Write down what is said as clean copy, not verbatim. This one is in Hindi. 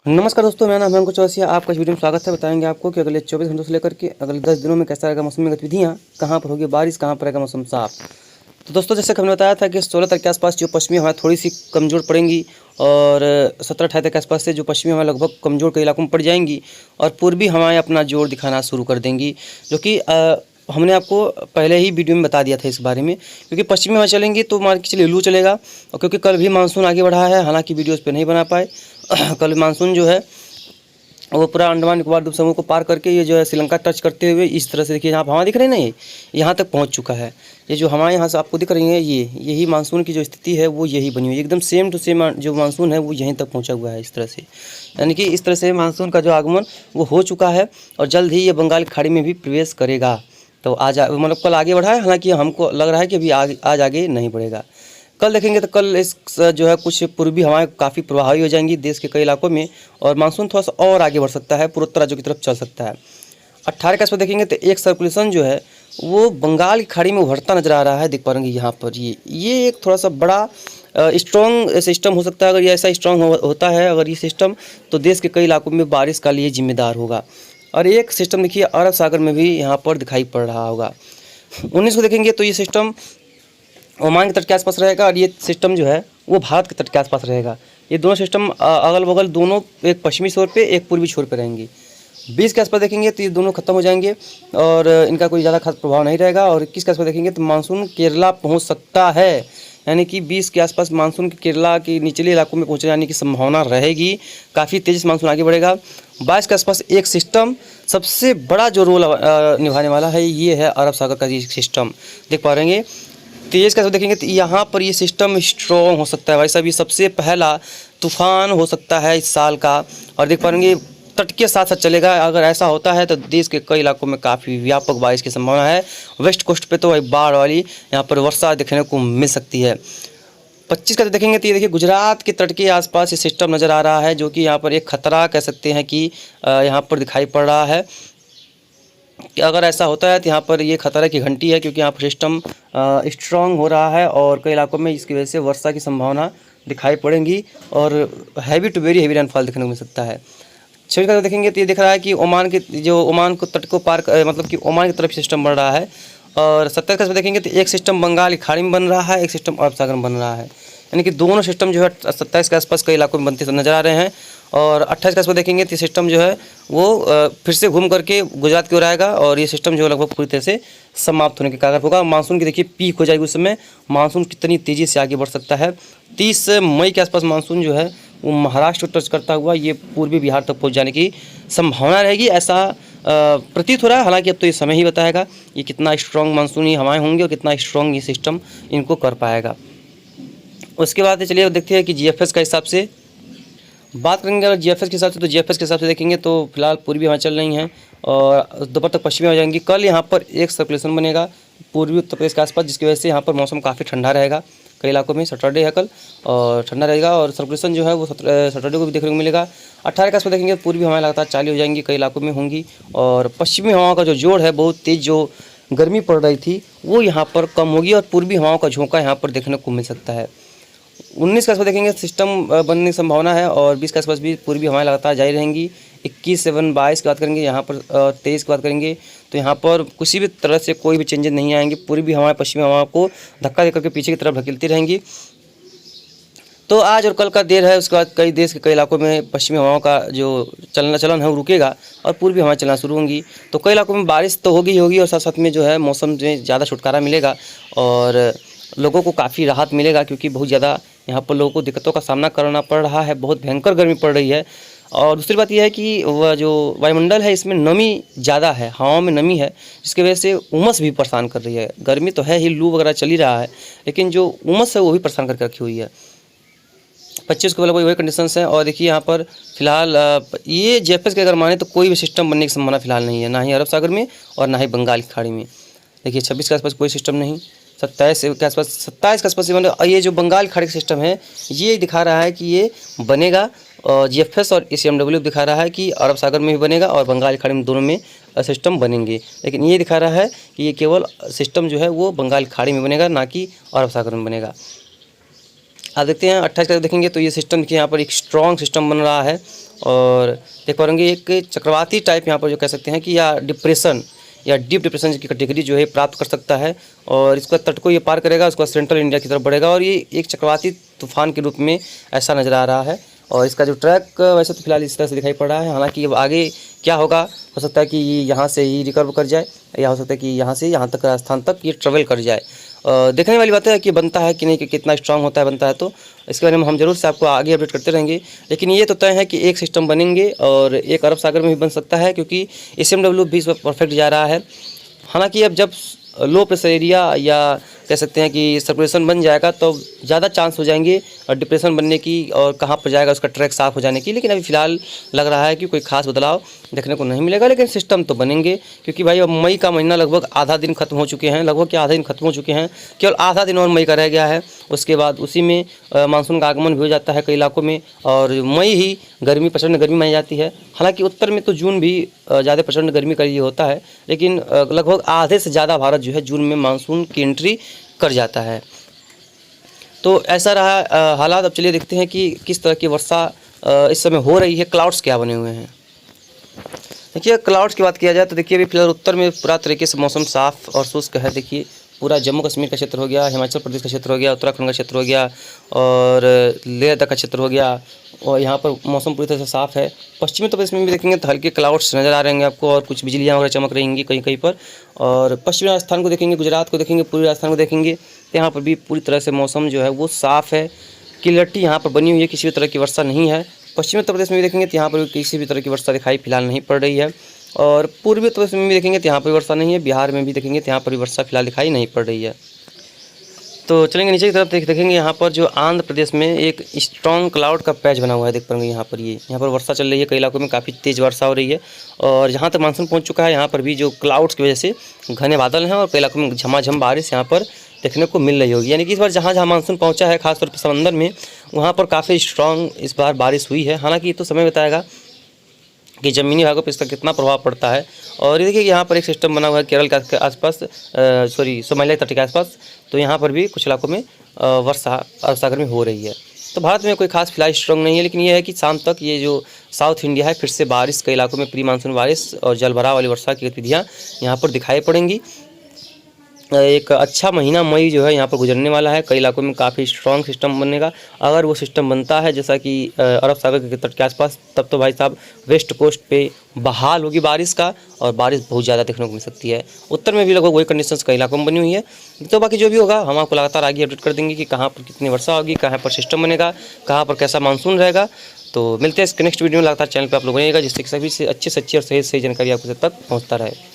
नमस्कार दोस्तों, मेरा नाम है अंकुर चौरसिया। आपका इस वीडियो में स्वागत है। बताएंगे आपको कि अगले 24 घंटों से लेकर के अगले 10 दिनों में कैसा रहेगा मौसमी गतिविधियाँ, कहाँ पर होगी बारिश, कहाँ पर रहेगा मौसम साफ। तो दोस्तों, जैसे कि हमने बताया था कि 16 तारीख के आसपास जो पश्चिमी हवाएं थोड़ी सी कमज़ोर पड़ेंगी और 17-18 तारीख के आसपास से जो पश्चिमी हवाएं लगभग कमज़ोर कई इलाकों में पड़ जाएंगी और पूर्वी हवाएं अपना जोर दिखाना शुरू कर देंगी, जो कि हमने आपको पहले ही वीडियो में बता दिया था इस बारे में। क्योंकि पश्चिमी हवा चलेंगी तो मान के चलिए लू चलेगा, और क्योंकि कल भी मानसून आगे बढ़ा है, हालांकि वीडियो उस पर नहीं बना पाए। कल मानसून जो है वो पूरा अंडमान निकोबार द्वीप समूह को पार करके ये जो है श्रीलंका टच करते हुए इस तरह से, देखिए यहाँ हवा दिख रही है ना, ये यहाँ तक पहुँच चुका है। ये जो हवाएं यहाँ से आपको दिख रही हैं, यही मानसून की जो स्थिति है वो यही बनी हुई है, एकदम सेम टू सेम जो मानसून है वो यहीं तक पहुँचा हुआ है इस तरह से। यानी कि इस तरह से मानसून का जो आगमन वो हो चुका है और जल्द ही ये बंगाल की खाड़ी में भी प्रवेश करेगा। तो आज मतलब कल आगे बढ़ा है, हालांकि हमको लग रहा है कि अभी आज आगे नहीं बढ़ेगा। कल देखेंगे तो कल इस जो है कुछ पूर्वी हवाएं काफ़ी प्रभावी हो जाएंगी देश के कई इलाकों में, और मानसून थोड़ा सा और आगे बढ़ सकता है, पूर्वोत्तर राज्यों की तरफ चल सकता है। 18 के आसपास देखेंगे तो एक सर्कुलेशन जो है वो बंगाल की खाड़ी में उभरता नजर आ रहा है। देख पाएंगे यहाँ पर ये एक थोड़ा सा बड़ा स्ट्रॉन्ग सिस्टम हो सकता है। अगर ये ऐसा स्ट्रॉन्ग होता है अगर ये सिस्टम, तो देश के कई इलाकों में बारिश का लिए जिम्मेदार होगा। और एक सिस्टम देखिए अरब सागर में भी यहाँ पर दिखाई पड़ रहा होगा। 19 को देखेंगे तो ये सिस्टम ओमान के तट के आसपास रहेगा और ये सिस्टम जो है वो भारत के तट के आसपास रहेगा। ये दोनों सिस्टम अगल बगल दोनों, एक पश्चिमी छोर पे एक पूर्वी छोर पे रहेंगे। 20 के आसपास देखेंगे तो ये दोनों खत्म हो जाएंगे और इनका कोई ज़्यादा खास प्रभाव नहीं रहेगा। और 21 के आसपास देखेंगे तो मानसून केरला पहुंच सकता है, यानी कि 20 के आसपास मानसून के केरला के निचले इलाकों में पहुंच जाने की संभावना रहेगी। काफ़ी तेज़ी से मानसून आगे बढ़ेगा। 22 के आसपास एक सिस्टम सबसे बड़ा जो रोल निभाने वाला है, ये है अरब सागर का ये सिस्टम। देख पा रहे हैं 23 का देखेंगे तो यहाँ पर ये सिस्टम स्ट्रॉन्ग हो सकता है भाई साहब। ये सबसे पहला तूफान हो सकता है इस साल का, और देख पाएंगे तट के साथ साथ चलेगा। अगर ऐसा होता है तो देश के कई इलाकों में काफ़ी व्यापक बारिश की संभावना है। वेस्ट कोस्ट पे तो बाढ़ वाली यहाँ पर वर्षा देखने को मिल सकती है। 25 का देखेंगे तो ये देखिए गुजरात के तट के आसपास ये सिस्टम नज़र आ रहा है, जो कि यहाँ पर एक खतरा कह सकते हैं कि यहाँ पर दिखाई पड़ रहा है। कि अगर ऐसा होता है तो यहाँ पर ये खतरा की घंटी है, क्योंकि यहाँ पर सिस्टम स्ट्रॉन्ग हो रहा है और कई इलाकों में इसकी वजह से वर्षा की संभावना दिखाई पड़ेगी और heavy to very heavy rainfall देखने को मिल सकता है। 26 का देखेंगे तो ये दिख रहा है कि ओमान को तट को पार मतलब कि ओमान की तरफ सिस्टम बढ़ रहा है। और 27 का देखेंगे तो एक सिस्टम बंगाल की खाड़ी में बन रहा है, एक सिस्टम अरब सागर में बन रहा है। यानी कि दोनों सिस्टम जो है 27 के आसपास कई इलाकों में बनते नजर आ रहे हैं। और 28 के आसपास देखेंगे तो सिस्टम जो है वो फिर से घूम करके गुजरात की ओर आएगा और ये सिस्टम जो लगभग पूरी तरह से समाप्त होने के कागर होगा। मानसून की देखिए पीक हो जाएगी उस समय। मानसून कितनी तेज़ी से आगे बढ़ सकता है। 30 मई के आसपास मानसून जो है वो महाराष्ट्र को टच करता हुआ ये पूर्वी बिहार तक पहुँच जाने की संभावना रहेगी, ऐसा प्रतीत हो रहा है। हालांकि अब तो ये समय ही बताएगा ये कितना स्ट्रॉन्ग मानसूनी हवाएं होंगी और कितना स्ट्रॉन्ग ये सिस्टम इनको कर पाएगा। उसके बाद चलिए देखते हैं कि जीएफएस का हिसाब से बात करेंगे। अगर जीएफएस के हिसाब से, तो जीएफएस के हिसाब से देखेंगे तो फिलहाल पूर्वी हवा चल रही हैं और दोपहर तक पश्चिमी हो जाएंगी। कल यहाँ पर एक सर्कुलेशन बनेगा पूर्वी उत्तर प्रदेश के आसपास, जिसकी वजह से यहाँ पर मौसम काफ़ी ठंडा रहेगा कई इलाकों में। सैटरडे है कल और ठंडा रहेगा और सर्कुलेशन जो है वो सैटरडे को भी देखने को मिलेगा। 18 के आसपास देखेंगे पूर्वी हवाएं लगातार चालू हो जाएंगी, कई इलाकों में होंगी और पश्चिमी हवाओं का जो जोड़ है, बहुत तेज़ जो गर्मी पड़ रही थी वो यहाँ पर कम होगी और पूर्वी हवाओं का झोंका यहाँ पर देखने को मिल सकता है। 19 के आसपास देखेंगे सिस्टम बनने की संभावना है और 20 के आसपास भी पूर्वी हवाएं लगातार जारी रहेंगी। 21, 7, 22 की बात करेंगे यहाँ पर, 23 की बात करेंगे तो यहाँ पर किसी भी तरह से कोई भी चेंजेस नहीं आएंगे। पूर्वी हवाएं पश्चिमी हवाओं को धक्का देकर के पीछे की तरफ ढकेलती रहेंगी। तो आज और कल का देर है, उसके बाद कई देश के कई इलाकों में पश्चिमी हवाओं का जो चलन है वो रुकेगा और पूर्वी हवाएं चलना शुरू होंगी। तो कई इलाकों में बारिश तो होगी ही होगी और साथ साथ में जो है मौसम में ज़्यादा छुटकारा मिलेगा और लोगों को काफ़ी राहत मिलेगा, क्योंकि बहुत ज़्यादा यहाँ पर लोगों को दिक्कतों का सामना करना पड़ रहा है। बहुत भयंकर गर्मी पड़ रही है। और दूसरी बात यह है कि वह जो वायुमंडल है इसमें नमी ज़्यादा है, हवाओं में नमी है, जिसकी वजह से उमस भी परेशान कर रही है। गर्मी तो है ही, लू वगैरह चल ही रहा है, लेकिन जो उमस है वो भी परेशान करके रखी हुई है। 25 को वही कंडीशंस हैं। और देखिए यहाँ पर फिलहाल ये जेएफएस के अगर माने तो कोई भी सिस्टम बनने की संभावना फिलहाल नहीं है, ना ही अरब सागर में और ना ही बंगाल की खाड़ी में। देखिए 26 के आसपास कोई सिस्टम नहीं, 27 के आसपास, 27 के आसपास ये जो बंगाल की खाड़ी का सिस्टम है ये दिखा रहा है कि ये बनेगा। और जीएफएस और एसीएमडब्ल्यू दिखा रहा है कि अरब सागर में भी बनेगा और बंगाल की खाड़ी में, दोनों में सिस्टम बनेंगे। लेकिन ये दिखा रहा है कि ये केवल सिस्टम जो है वो बंगाल की खाड़ी में बनेगा, ना कि अरब सागर में बनेगा। आप देखते हैं 28 का देखेंगे तो ये सिस्टम देखिए यहाँ पर एक स्ट्रॉन्ग सिस्टम बन रहा है और देख पा रहे एक चक्रवाती टाइप यहाँ पर जो कह सकते हैं कि या डिप्रेशन या डीप डिप्रेशन की कैटेगरी जो है प्राप्त कर सकता है, और इसका तट को ये पार करेगा, उसके बाद सेंट्रल इंडिया की तरफ बढ़ेगा और ये एक चक्रवाती तूफान के रूप में ऐसा नज़र आ रहा है। और इसका जो ट्रैक वैसे तो फिलहाल इस तरह से दिखाई पड़ रहा है, हालांकि अब आगे क्या होगा, हो सकता है कि ये यहाँ से ही रिकवर कर जाए या हो सकता है कि यहाँ से यहाँ तक राजस्थान तक ये ट्रेवल कर जाए। देखने वाली बात है कि बनता है कि नहीं, कि कितना स्ट्रांग होता है, बनता है तो इसके बारे में हम जरूर से आपको आगे अपडेट करते रहेंगे। लेकिन ये तो तय है कि एक सिस्टम बनेंगे और एक अरब सागर में भी बन सकता है, क्योंकि SMW भी इस वक्त परफेक्ट जा रहा है। हालांकि अब जब लो प्रेशर एरिया या कह सकते हैं कि सर्कुलेशन बन जाएगा तो ज़्यादा चांस हो जाएंगे और डिप्रेशन बनने की और कहाँ पर जाएगा उसका ट्रैक साफ हो जाने की। लेकिन अभी फ़िलहाल लग रहा है कि कोई खास बदलाव देखने को नहीं मिलेगा, लेकिन सिस्टम तो बनेंगे, क्योंकि भाई अब मई का महीना लगभग आधा दिन खत्म हो चुके हैं, लगभग क्या आधा दिन खत्म हो चुके हैं, केवल आधा दिन और मई का रह गया है। उसके बाद उसी में मानसून का आगमन भी हो जाता है कई इलाकों में, और मई ही गर्मी, प्रचंड गर्मी मानी जाती है। हालांकि उत्तर में तो जून भी ज़्यादा प्रचंड गर्मी का ये होता है, लेकिन लगभग आधे से ज़्यादा भारत जो है जून में मानसून की एंट्री कर जाता है। तो ऐसा रहा हालात। अब चलिए देखते हैं कि किस तरह की वर्षा इस समय हो रही है, क्लाउड्स क्या बने हुए हैं। देखिए क्लाउड्स की बात किया जाए तो देखिए अभी फिलहाल उत्तर में पूरा तरीके से मौसम साफ़ और शुष्क है। देखिए पूरा जम्मू कश्मीर का क्षेत्र हो गया, हिमाचल प्रदेश का क्षेत्र हो गया, उत्तराखंड का क्षेत्र हो गया और लेह लद्दाख का क्षेत्र हो गया, और यहाँ पर मौसम पूरी तरह से साफ़ है। पश्चिमी उत्तर प्रदेश में भी देखेंगे तो हल्के क्लाउड्स नज़र आ रहे होंगे आपको, और कुछ बिजलियाँ वगैरह चमक रही होंगी कहीं कहीं पर। और पश्चिमी राजस्थान को देखेंगे, गुजरात को देखेंगे, पूर्वी राजस्थान को देखेंगे तो यहाँ पर भी पूरी तरह से मौसम जो है वो साफ़ है, क्लियरिटी यहाँ पर बनी हुई है, किसी भी तरह की वर्षा नहीं है। पश्चिमी उत्तर प्रदेश में भी देखेंगे तो यहाँ पर किसी भी तरह की वर्षा दिखाई फिलहाल नहीं पड़ रही है, और पूर्वी उत्तर प्रदेश में भी देखेंगे तो यहाँ पर वर्षा नहीं है, बिहार में भी देखेंगे तो यहाँ पर भी वर्षा फिलहाल दिखाई नहीं पड़ रही है। तो चलेंगे नीचे की तरफ देखेंगे, यहाँ पर जो आंध्र प्रदेश में एक स्ट्रॉन्ग क्लाउड का पैच बना हुआ है, देख पाएंगे यहाँ पर यहाँ पर वर्षा चल रही है, कई इलाकों में काफ़ी तेज़ वर्षा हो रही है। और जहाँ तक मानसून पहुँच चुका है, यहाँ पर भी जो क्लाउड्स की वजह से घने बादल हैं और कई इलाकों में झमाझम बारिश यहाँ पर देखने को मिल रही होगी। यानी कि इस बार जहाँ जहाँ मानसून पहुँचा है, खासतौर पर समंदर में, वहाँ पर काफ़ी स्ट्रॉन्ग इस बार बारिश हुई है। हालाँकि ये तो समय बताएगा कि ज़मीनी भागों पर इसका कितना प्रभाव पड़ता है। और ये देखिए यहाँ पर एक सिस्टम बना हुआ है केरल के आसपास, सोमालिया तट के आसपास, तो यहाँ पर भी कुछ इलाकों में वर्षा अरब सागर में हो रही है। तो भारत में कोई खास फिलहाल स्ट्रॉन्ग नहीं है, लेकिन ये है कि शाम तक ये जो साउथ इंडिया है फिर से बारिश, कई इलाकों में प्री मानसून बारिश और जलभराव वाली वर्षा की गतिविधियाँ यहाँ पर दिखाई पड़ेंगी। एक अच्छा महीना मई जो है यहाँ पर गुजरने वाला है, कई इलाकों में काफ़ी स्ट्रॉन्ग सिस्टम बनेगा। अगर वो सिस्टम बनता है जैसा कि अरब सागर के तट के आसपास, तब तो भाई साहब वेस्ट कोस्ट पे बहाल होगी बारिश का, और बारिश बहुत ज़्यादा देखने को मिल सकती है। उत्तर में भी लगभग वही कंडीशंस कई इलाकों में बनी हुई है। तो बाकी जो भी होगा हम आपको लगातार आगे अपडेट कर देंगे कि कहाँ पर कितनी वर्षा होगी, कहाँ पर सिस्टम बनेगा, कहाँ पर कैसा मानसून रहेगा। तो मिलते हैं इसके नेक्स्ट वीडियो में। लगातार चैनल पर आप लोग रहिएगा, जिससे कि सभी से अच्छी और सही जानकारी आपको तक पहुँचता रहे।